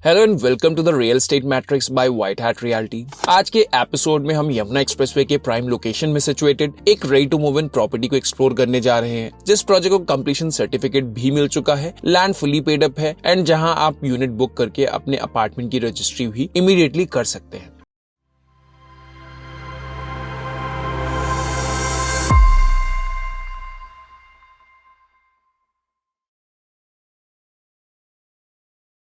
Hello and welcome to the real estate matrix by white hat realty. आज के episode में हम Yamuna expressway के प्राइम लोकेशन में सिचुएटेड एक ready to move in property को एक्सप्लोर करने जा रहे हैं, जिस प्रोजेक्ट को कंप्लीशन सर्टिफिकेट भी मिल चुका है, लैंड फुली पेड अप है एंड जहां आप यूनिट बुक करके अपने अपार्टमेंट की रजिस्ट्री भी इमीडिएटली कर सकते हैं।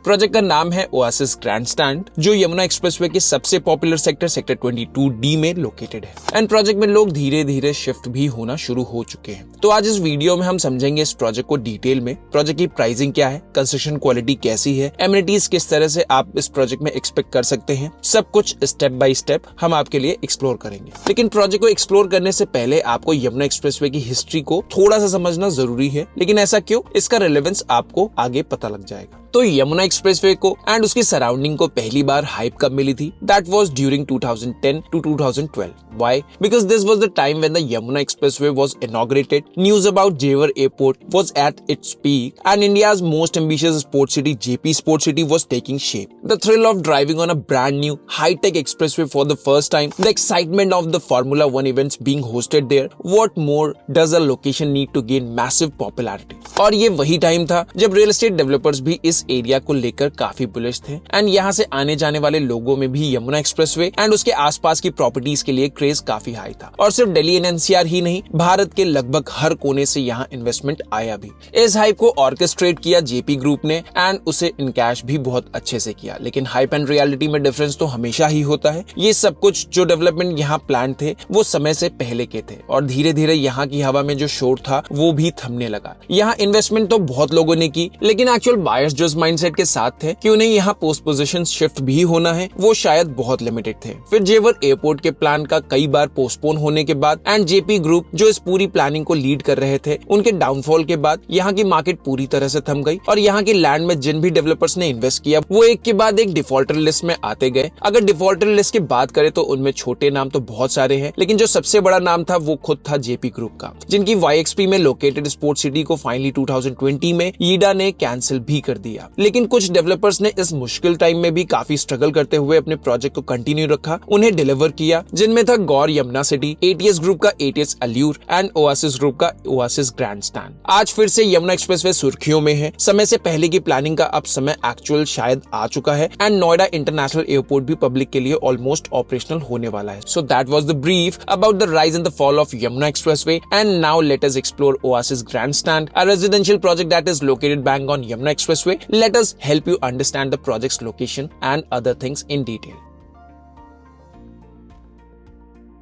प्रोजेक्ट का नाम है ओएसिस ग्रैंडस्टैंड, जो यमुना एक्सप्रेसवे के सबसे पॉपुलर सेक्टर 22D में लोकेटेड है एंड प्रोजेक्ट में लोग धीरे धीरे शिफ्ट भी होना शुरू हो चुके हैं। तो आज इस वीडियो में हम समझेंगे इस प्रोजेक्ट को डिटेल में, प्रोजेक्ट की प्राइसिंग क्या है, कंस्ट्रक्शन क्वालिटी कैसी है, एमिनिटीज किस तरह से आप इस प्रोजेक्ट में एक्सपेक्ट कर सकते हैं, सब कुछ स्टेप बाय स्टेप हम आपके लिए एक्सप्लोर करेंगे। लेकिन प्रोजेक्ट को एक्सप्लोर करने से पहले आपको यमुना एक्सप्रेसवे की हिस्ट्री को थोड़ा सा समझना जरूरी है। लेकिन ऐसा क्यों, इसका रिलेवेंस आपको आगे पता लग जाएगा। तो यमुना एक्सप्रेसवे को एंड उसकी सराउंडिंग को पहली बार हाइप कब मिली थी? That was during 2010 to 2012. Why? Because this was the time when the Yamuna Expressway was inaugurated. News about Jewar Airport was at its peak, and India's most ambitious sports city, JP Sports City, was taking shape. The thrill of driving on a brand new high-tech expressway for the first time, the excitement of the Formula One events being hosted there. What more does a location need to gain massive popularity? और ये वही time था जब real estate developers भी इस area को लेकर काफी बुलिश थे एंड यहाँ से आने जाने वाले लोगों में भी यमुना एक्सप्रेसवे एंड उसके आसपास की प्रॉपर्टीज के लिए क्रेज काफी हाई था। और सिर्फ दिल्ली एंड एनसीआर ही नहीं, भारत के लगभग हर कोने से यहाँ इन्वेस्टमेंट आया भी। इस हाइप को ऑर्केस्ट्रेट किया जेपी ग्रुप ने एंड उसे इनकैश भी बहुत अच्छे से किया। लेकिन हाइप एंड रियलिटी में डिफरेंस तो हमेशा ही होता है। ये सब कुछ जो डेवलपमेंट यहाँ प्लान थे वो समय से पहले के थे और धीरे धीरे यहाँ की हवा में जो शोर था वो भी थमने लगा। यहाँ इन्वेस्टमेंट तो बहुत लोगों ने की, लेकिन एक्चुअल बायर्स जो इस माइंडसेट के साथ थे कि उन्हें यहाँ पोस्ट पोजीशन शिफ्ट भी होना है, वो शायद बहुत लिमिटेड थे। फिर जेवर एयरपोर्ट के प्लान का कई बार पोस्टपोन होने के बाद एंड जेपी ग्रुप जो इस पूरी प्लानिंग को लीड कर रहे थे, उनके डाउनफॉल के बाद यहाँ की मार्केट पूरी तरह से थम गई और यहाँ की लैंड में जिन भी डेवलपर्स ने इन्वेस्ट किया वो एक के बाद एक डिफॉल्टर लिस्ट में आते गए। अगर डिफॉल्टर लिस्ट की बात करें तो उनमें छोटे नाम तो बहुत सारे हैं, लेकिन जो सबसे बड़ा नाम था वो खुद था जेपी ग्रुप का, जिनकी वाईएक्सपी में लोकेटेड स्पोर्ट्स सिटी को फाइनली 2020 में ईडा ने कैंसिल भी कर दिया। लेकिन कुछ डेवलपर्स ने इस मुश्किल टाइम में भी काफी स्ट्रगल करते हुए अपने प्रोजेक्ट को कंटिन्यू रखा, उन्हें डिलीवर किया, जिनमें था गौर यमुना सिटी, एटीएस ग्रुप का एटीएस अल्यूर एंड ओएसिस ग्रुप का ओएसिस ग्रैंडस्टैंड। आज फिर से यमुना एक्सप्रेसवे सुर्खियों में है। समय से पहले की प्लानिंग का अब समय एक्चुअल शायद आ चुका है एंड नोएडा इंटरनेशनल एयरपोर्ट भी पब्लिक के लिए ऑलमोस्ट ऑपरेशनल होने वाला है। So that was the brief about the rise and the fall of Yamuna expressway and now let us explore oasis grandstand, a residential project that is located bang on Yamuna Expressway. Let us help you understand the project's location and other things in detail.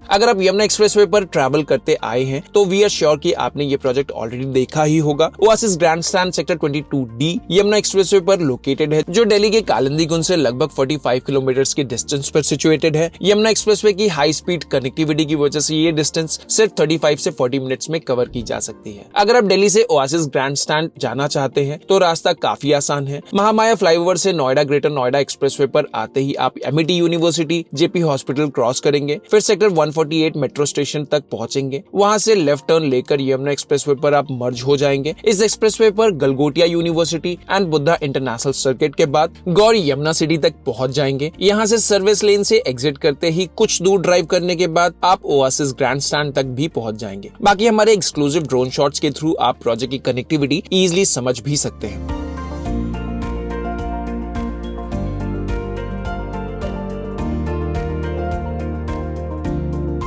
अगर आप Yamuna expressway पर travel करते आए हैं तो we are sure कि आपने ये प्रोजेक्ट ऑलरेडी देखा ही होगा। Oasis grandstand sector 22D Yamuna expressway पर लोकेटेड है, जो दिल्ली के कालिंदीकुंज से लगभग 45 किलोमीटर के डिस्टेंस पर सिचुएटेड है। यमुना एक्सप्रेसवे की हाई स्पीड कनेक्टिविटी की वजह से ये डिस्टेंस सिर्फ 35 से 40 मिनट्स में कवर की जा सकती है। अगर आप दिल्ली से ओएसिस ग्रैंडस्टैंड जाना चाहते हैं तो रास्ता काफी आसान है। महामाया फ्लाईओवर से नोएडा ग्रेटर नोएडा एक्सप्रेसवे पर आते ही आप MET university, JP hospital cross करेंगे, फिर सेक्टर 148 मेट्रो स्टेशन तक पहुंचेंगे। वहां से लेफ्ट टर्न लेकर यमुना एक्सप्रेसवे पर आप मर्ज हो जाएंगे। इस एक्सप्रेसवे पर Galgotia university and Buddha international circuit के बाद गौर यमुना सिटी तक पहुंच जाएंगे। यहां से सर्विस लेन से एग्जिट करते ही कुछ दूर ड्राइव करने के बाद आप ओएसिस ग्रैंडस्टैंड तक भी पहुंच जाएंगे। बाकी हमारे एक्सक्लूसिव ड्रोन शॉट्स के थ्रू आप प्रोजेक्ट की कनेक्टिविटी इजीली समझ भी सकते हैं।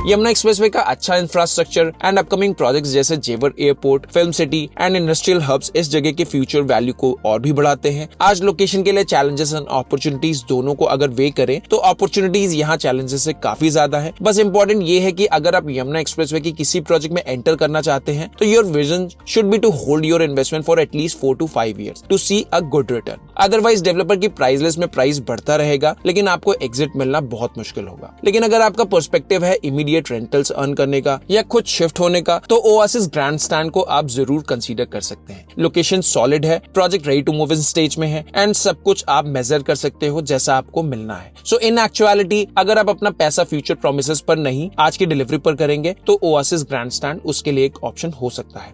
यमुना एक्सप्रेसवे का अच्छा इंफ्रास्ट्रक्चर एंड अपकमिंग प्रोजेक्ट्स जैसे Jewar airport, film city and industrial hubs इस जगह के फ्यूचर वैल्यू को और भी बढ़ाते हैं। आज लोकेशन के लिए चैलेंजेस एंड अपॉर्चुनिटीज दोनों को अगर वे करें तो अपॉर्चुनिटीज यहाँ चैलेंजेस से काफी ज्यादा है। बस इंपॉर्टेंट ये है कि अगर आप यमुना एक्सप्रेसवे की किसी प्रोजेक्ट में एंटर करना चाहते हैं तो your vision should be to hold your investment for at least 4 to 5 years to see a good return. Otherwise developer की प्राइस लिस्ट में प्राइस बढ़ता रहेगा, लेकिन आपको एग्जिट मिलना बहुत मुश्किल होगा। लेकिन अगर आपका पर्सपेक्टिव है इमीडिएट रेंटल्स अर्न करने का या खुद शिफ्ट होने का, तो ओएसिस ग्रैंडस्टैंड को आप जरूर कंसीडर कर सकते हैं। लोकेशन सॉलिड है, project ready to move in stage में है एंड सब कुछ आप मेजर कर सकते हो जैसा आपको मिलना है। सो इन एक्चुअलिटी अगर आप अपना पैसा फ्यूचर प्रोमिसेस पर नहीं आज की डिलीवरी पर करेंगे तो ओएसिस ग्रैंडस्टैंड उसके लिए एक ऑप्शन हो सकता है।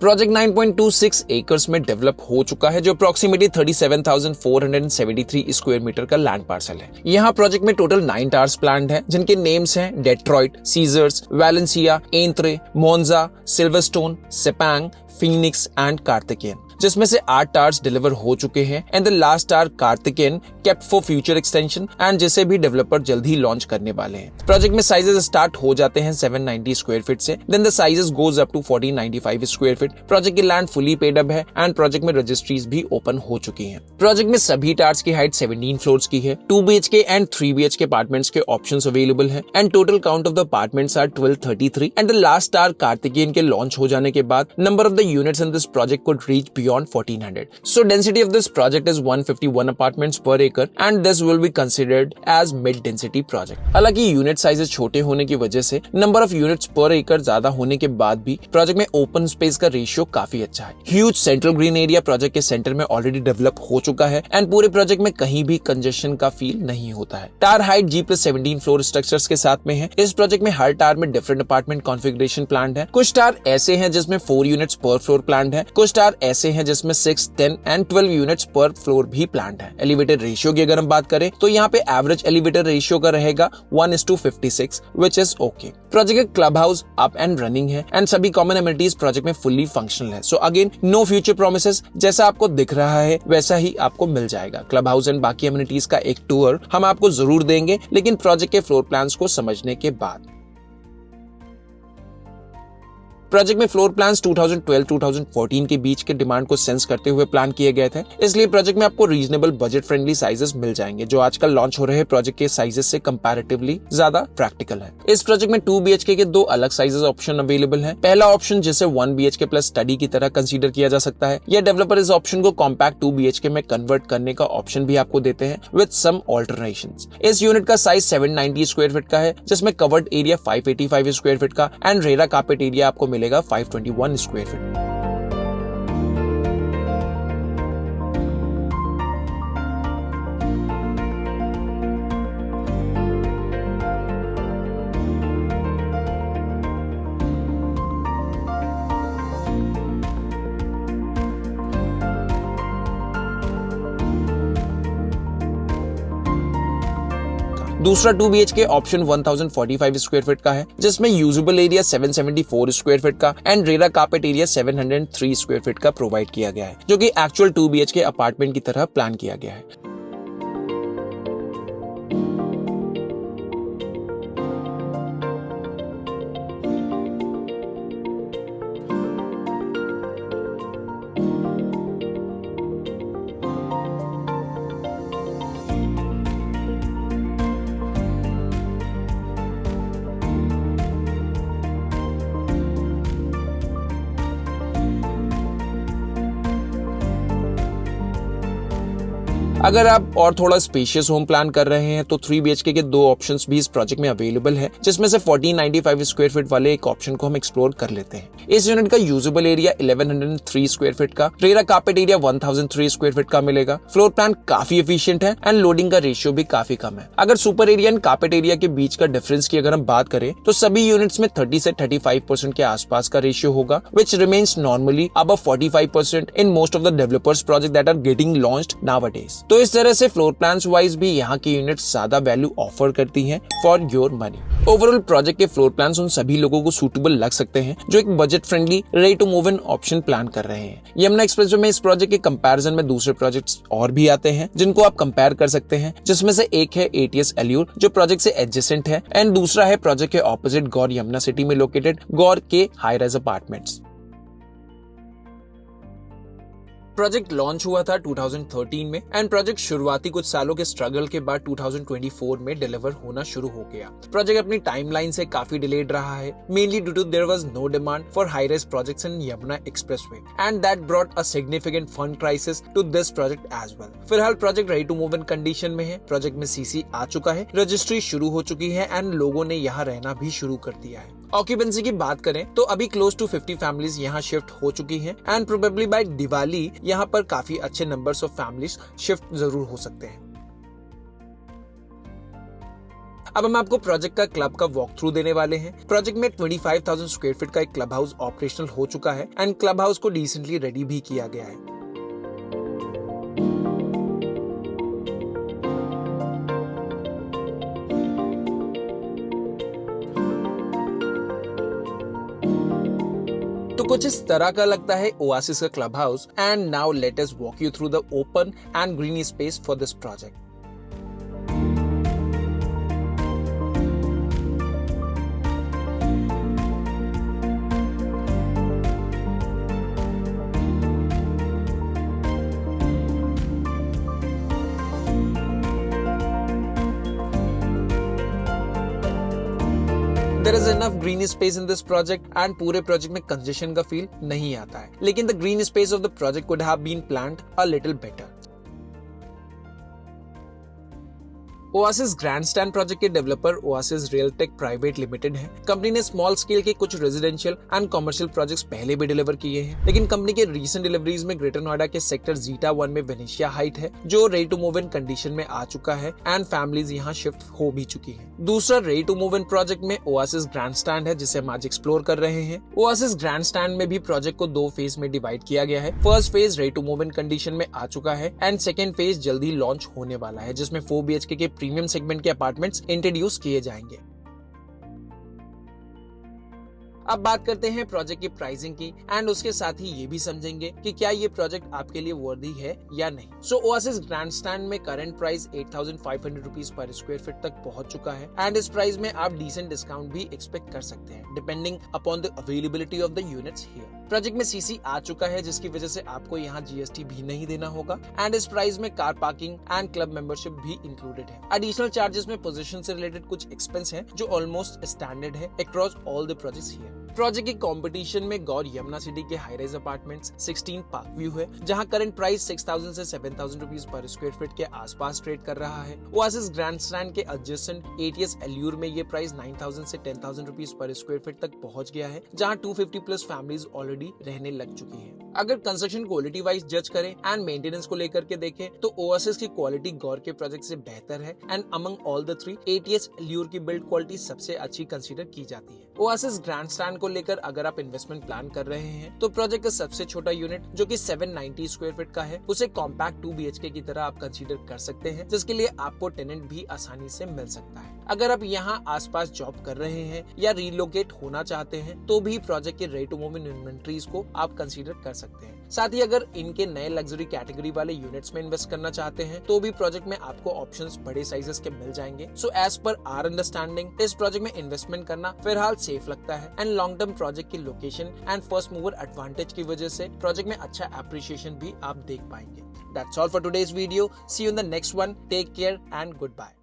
प्रोजेक्ट 9.26 एकर्स में डेवलप हो चुका है, जो अप्रोक्सीमेटली 37,473 स्क्वायर मीटर का लैंड पार्सल है। यहाँ प्रोजेक्ट में टोटल 9 टावर्स प्लान्ड हैं, जिनके नेम्स हैं Detroit, Caesars, Valencia, Entre, Monza, Silverstone, Sepang, Phoenix and Karthikeyan, जिसमें से 8 टावर्स डिलीवर हो चुके हैं and the last tower Karthikeyan kept for future extension and जिसे भी डेवलपर जल्द ही लॉन्च करने वाले हैं। प्रोजेक्ट में साइजेस स्टार्ट हो जाते हैं 790 स्क्वायर फीट से, then the sizes goes up to 1495 square feet. Project की लैंड फुली पेड अप है एंड प्रोजेक्ट में रजिस्ट्रीज भी ओपन हो चुकी हैं। प्रोजेक्ट में सभी टावर्स की हाइट 17 फ्लोर्स की है। 2 BHK एंड 3 BHK अपार्टमेंट्स के ऑप्शंस अवेलेबल हैं and total count of the apartments are 1233 and the last tower Kartikeyan के लॉन्च हो जाने के बाद number of the units in this project could reach beyond 1400. So density of this project is 151 apartments per acre and this will be considered as mid density project. हालांकि unit sizes छोटे होने की वजह से नंबर ऑफ यूनिट्स पर एकड़ ज्यादा होने के बाद भी प्रोजेक्ट में ओपन स्पेस का रेशियो काफी अच्छा है। Huge central green area project के सेंटर में ऑलरेडी डेवलप हो चुका है एंड पूरे प्रोजेक्ट में कहीं भी कंजेशन का फील नहीं होता है। Tower height G+17 floor structures के साथ में है। इस प्रोजेक्ट में हर टावर में डिफरेंट अपार्टमेंट कॉन्फ़िगरेशन प्लान्ड है। कुछ टावर ऐसे हैं जिसमें 4 यूनिट्स पर फ्लोर प्लान्ड है, कुछ टावर ऐसे हैं जिसमें 6, 10 एंड 12 यूनिट्स पर फ्लोर भी प्लान्ड है। एलिवेटर रेशियो की अगर हम बात करें तो यहाँ पे एवरेज एलिवेटर रेशियो का रहेगा 1:56 विच इज ओके। प्रोजेक्ट का club house up and running है एंड सभी कॉमन एमिनिटीज प्रोजेक्ट में फुल्ली फंक्शनल है। So again no future promises, जैसा आपको दिख रहा है वैसा ही आपको मिल जाएगा। क्लब हाउस एंड बाकी एमिनिटीज का एक टूर हम आपको जरूर देंगे, लेकिन प्रोजेक्ट के फ्लोर प्लान्स को समझने के बाद। प्रोजेक्ट में फ्लोर प्लान्स 2012-2014 के बीच के डिमांड को सेंस करते हुए प्लान किए गए थे, इसलिए प्रोजेक्ट में आपको रीजनेबल बजट फ्रेंडली साइजेस मिल जाएंगे, जो आजकल लॉन्च हो रहे प्रोजेक्ट के साइजेस से कंपैरेटिवली ज्यादा प्रैक्टिकल है। इस प्रोजेक्ट में 2 BHK के 2 अलग साइजेस ऑप्शन अवेलेबल है। पहला ऑप्शन जिसे 1 BHK प्लस स्टडी की तरह कंसीडर किया जा सकता है, या डेवलपर इस ऑप्शन को कॉम्पैक्ट 2 BHK में कन्वर्ट करने का ऑप्शन भी आपको देते हैं विद सम ऑल्टरनेशंस। इस यूनिट का साइज 790 स्क्वायर फीट का है, जिसमें कवर्ड एरिया 585 स्क्वायर फीट का एंड रेरा कार्पेट एरिया आपको मिलेगा 521 स्क्वायर फीट। दूसरा 2 BHK ऑप्शन 1045 स्क्वायर फीट का है, जिसमें यूजेबल एरिया 774 स्क्वायर फीट का and RERA carpet area 703 square feet का प्रोवाइड किया गया है, जो कि एक्चुअल 2 BHK अपार्टमेंट की तरह प्लान किया गया है। अगर आप और थोड़ा स्पेशियस होम प्लान कर रहे हैं तो 3 BHK के 2 ऑप्शंस भी इस प्रोजेक्ट में अवेलेबल है, जिसमें से 1495 स्क्वायर फीट वाले एक ऑप्शन को हम एक्सप्लोर कर लेते हैं। इस यूनिट का यूजेबल एरिया 1103 स्क्वायर फीट का, RERA carpet area 1003 square feet का मिलेगा। फ्लोर प्लान काफी एफिशिएंट है एंड लोडिंग का रेशियो भी काफी कम है। अगर super area and carpet area के बीच का डिफरेंस की अगर हम बात करें तो सभी यूनिट्स में 30 से 35% के आसपास का रेशियो होगा, which remains normally above 45% in most of the developers project that are getting launched nowadays. तो इस तरह से फ्लोर प्लान्स वाइज भी यहाँ की यूनिट्स ज्यादा वैल्यू ऑफर करती हैं for your money. Overall project के फ्लोर प्लान्स उन सभी लोगों को सूटेबल लग सकते हैं जो एक budget friendly ready to move in option plan कर रहे हैं। यमुना एक्सप्रेसवे में इस प्रोजेक्ट के कंपैरिजन में दूसरे प्रोजेक्ट्स और भी आते हैं जिनको आप कंपेयर कर सकते हैं, जिसमें से एक है ATS एल्यूर जो प्रोजेक्ट से एडजेसेंट है एंड दूसरा है प्रोजेक्ट के ऑपोजिट गौर यमुना सिटी में लोकेटेड गौर के high rise apartments. Project launch हुआ था 2013 में एंड प्रोजेक्ट शुरुआती कुछ सालों के स्ट्रगल के बाद 2024 में डिलीवर होना शुरू हो गया। प्रोजेक्ट अपनी टाइमलाइन से काफी डिलेड रहा है, mainly due to there was no demand for high rise projects in Yamuna expressway and that brought a significant fund crisis to this project as well. फिलहाल project ready to move in condition में है। Project में CC आ चुका है, registry शुरू हो चुकी है एंड लोगों ने यहाँ रहना भी शुरू कर दिया है। ऑक्यूपेंसी की बात करें तो अभी क्लोज टू 50 फैमिलीज यहाँ शिफ्ट हो चुकी हैं एंड प्रोबेबली बाय दिवाली यहाँ पर काफी अच्छे नंबर्स ऑफ फैमिलीज शिफ्ट जरूर हो सकते हैं। अब हम आपको प्रोजेक्ट का क्लब का वॉक थ्रू देने वाले हैं। प्रोजेक्ट में 25,000 स्क्वायर फीट का एक क्लब हाउस ऑपरेशनल हो चुका है एंड क्लब हाउस को रिसेंटली रेडी भी किया गया है। तो कुछ इस तरह का लगता है ओएसिस का club house and now let us walk you through the open and green space for this project. There is enough green space in this project and पूरे प्रोजेक्ट में कंजेशन का फील नहीं आता है, लेकिन the green space of the project could have been planned a little better. Oasis grandstand project के developer Oasis Realtech private limited है। Company ने स्मॉल स्केल के कुछ रेजिडेंशियल एंड कमर्शियल प्रोजेक्ट्स पहले भी डिलीवर किए हैं, लेकिन कंपनी के रीसेंट डिलीवरीज में ग्रेटर नोएडा के सेक्टर जीटा 1 में वेनेशिया हाइट है, जो ready to move in condition में आ चुका है एंड फैमिलीज यहाँ शिफ्ट हो भी चुकी है। दूसरा ready to move in project में ओएसिस ग्रैंडस्टैंड है, जिसे हम आज एक्सप्लोर कर रहे हैं। ओएसिस ग्रैंडस्टैंड में भी प्रोजेक्ट को 2 फेज में डिवाइड किया गया है। First phase ready to move in condition में आ चुका है एंड सेकेंड फेज जल्दी लॉन्च होने वाला है, जिसमें 4 BHK के प्रीमियम सेगमेंट के अपार्टमेंट्स इंट्रोड्यूस किए जाएंगे। अब बात करते हैं प्रोजेक्ट की प्राइसिंग की एंड उसके साथ ही ये भी समझेंगे कि क्या ये प्रोजेक्ट आपके लिए वर्दी है या नहीं। सो ओएसिस ग्रैंडस्टैंड में current price 8,500 rupees per square feet तक पहुंच चुका है एंड इस प्राइस में आप डिसेंट डिस्काउंट भी एक्सपेक्ट कर सकते हैं depending upon the availability of the units here. Project में सीसी आ चुका है, जिसकी वजह से आपको यहाँ जीएसटी भी नहीं देना होगा एंड इस प्राइस में car parking and club membership भी इंक्लूडेड है। एडिशनल चार्जेस में पोजीशन से रिलेटेड कुछ एक्सपेंस है जो ऑलमोस्ट स्टैंडर्ड है across all the projects here. Project की कंपटीशन में गौर यमुना सिटी के high rise apartments 16 park view है, जहां करंट प्राइस 6,000 से 7,000 रुपीज पर स्क्वायर फीट के आसपास ट्रेड कर रहा है। ओएसिस ग्रैंडस्टैंड के एडजेसेंट एटीएस एल्यूर में ये प्राइस 9,000 से 10,000 रुपीज पर स्क्वायर फीट तक पहुंच गया है, जहां 250 प्लस फैमिलीज ऑलरेडी रहने लग चुकी है। अगर कंस्ट्रक्शन क्वालिटी वाइज जज करें एंड मेंटेनेंस को लेकर के देखें तो ओएसिस की क्वालिटी गौर के प्रोजेक्ट से बेहतर है and among all the 3 ATS allure की बिल्ड क्वालिटी सबसे अच्छी कंसीडर की जाती है। ओएसिस ग्रैंडस्टैंड को लेकर अगर आप इन्वेस्टमेंट प्लान कर रहे हैं तो प्रोजेक्ट का सबसे छोटा यूनिट जो कि 790 स्क्वायर फीट का है, उसे कॉम्पैक्ट 2 BHK की तरह आप कंसीडर कर सकते हैं, जिसके लिए आपको टेनेंट भी आसानी से मिल सकता है। अगर आप यहाँ आसपास जॉब कर रहे हैं या रिलोकेट होना चाहते हैं तो भी प्रोजेक्ट के ready to move in inventories को आप कंसीडर कर सकते हैं। साथ ही अगर इनके नए लग्जरी कैटेगरी वाले यूनिट्स में इन्वेस्ट करना चाहते हैं तो भी प्रोजेक्ट में आपको ऑप्शंस बड़े साइजेस के मिल जाएंगे। So as per our understanding इस प्रोजेक्ट में इन्वेस्टमेंट करना फिलहाल सेफ लगता है एंड लॉन्ग टर्म प्रोजेक्ट की location and first mover advantage की वजह से प्रोजेक्ट में अच्छा एप्रिसिएशन भी आप देख पाएंगे। That's all for today's video. See you in the next one. Take care and goodbye.